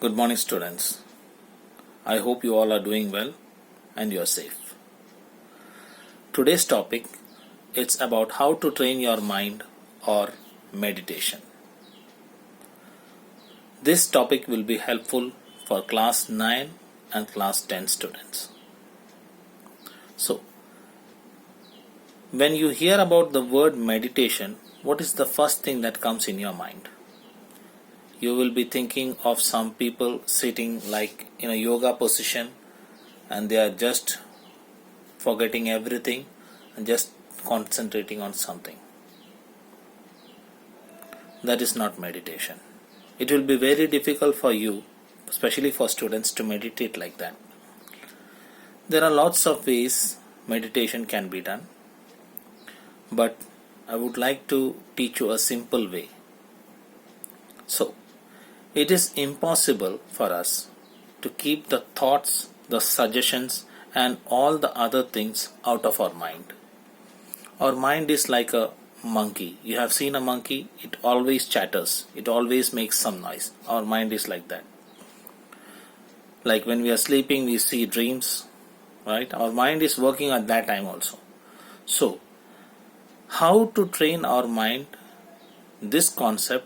Good morning, students. I hope you all are doing well and you are safe. Today's topic is about how to train your mind or meditation. This topic will be helpful for class 9 and class 10 students. So, when you hear about the word meditation, what is the first thing that comes in your mind? You will be thinking of some people sitting like in a yoga position and they are just forgetting everything and just concentrating on something. That is not meditation. It will be very difficult for you, especially for students, to meditate like that. There are lots of ways meditation can be done, but I would like to teach you a simple way. So, it is impossible for us to keep the thoughts, the suggestions, and all the other things out of our mind. Our mind is like a monkey. You have seen a monkey, it always chatters, it always makes some noise. Our mind is like that. Like when we are sleeping, we see dreams, right? Our mind is working at that time also. So, how to train our mind? This concept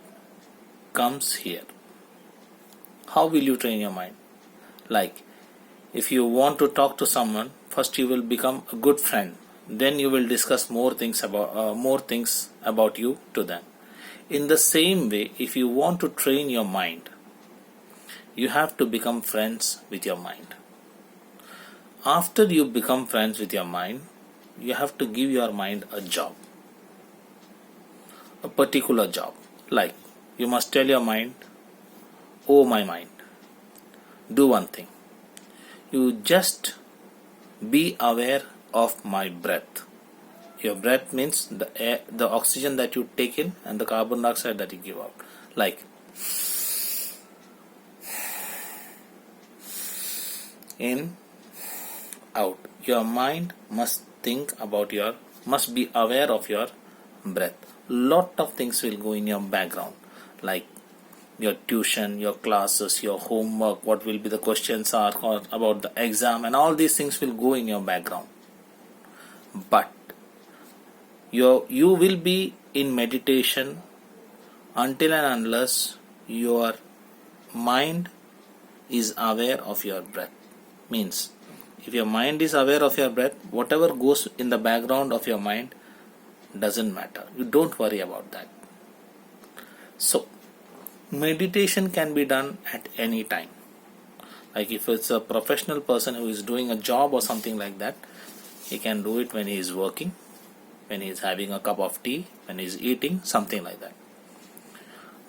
comes here. How will you train your mind? Like, if you want to talk to someone, first you will become a good friend. Then you will discuss more things about you to them. In the same way, if you want to train your mind, you have to become friends with your mind. After you become friends with your mind, you have to give your mind a job, a particular job. Like, you must tell your mind, "Oh my mind, do one thing. You just be aware of my breath." Your breath means the air, the oxygen that you take in and the carbon dioxide that you give out. Like in, out. Your mind must be aware of your breath. Lot of things will go in your background, like your tuition, your classes, your homework, what will be the questions are about the exam, and all these things will go in your background. But you will be in meditation until and unless your mind is aware of your breath. Means, if your mind is aware of your breath, whatever goes in the background of your mind doesn't matter. You don't worry about that. So, meditation can be done at any time. Like if it's a professional person who is doing a job or something like that, he can do it when he is working, when he is having a cup of tea, when he is eating, something like that.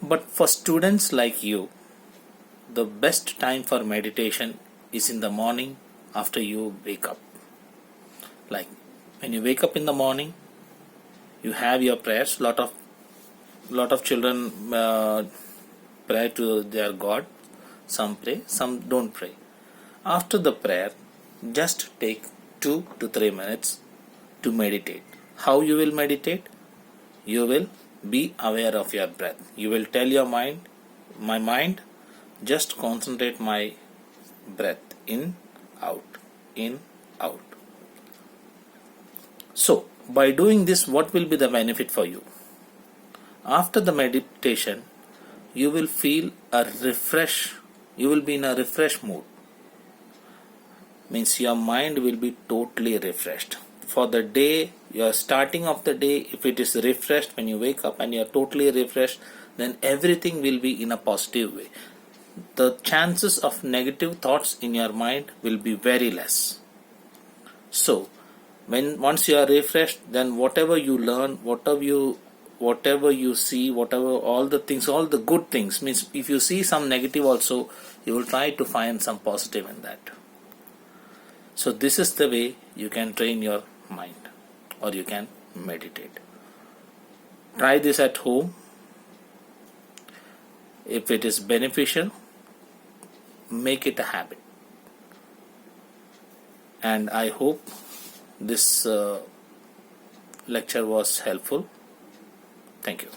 But for students like you, the best time for meditation is in the morning after you wake up. Like when you wake up in the morning, you have your prayers. Lot of children pray to their God. Some pray, some don't pray. After the prayer, just take 2 to 3 minutes to meditate. How you will meditate? You will be aware of your breath. You will tell your mind, my mind, just concentrate my breath in, out, in, out. So, by doing this, what will be the benefit for you? After the meditation, you will feel a refresh. You will be in a refresh mood. Means your mind will be totally refreshed. For the day, your starting of the day, if it is refreshed, when you wake up and you are totally refreshed, then everything will be in a positive way. The chances of negative thoughts in your mind will be very less. So, once you are refreshed, then whatever you learn, whatever you see, all the good things, means if you see some negative also, you will try to find some positive in that. So this is the way you can train your mind, or you can meditate. Try this at home. If it is beneficial, make it a habit. And I hope this lecture was helpful. Thank you.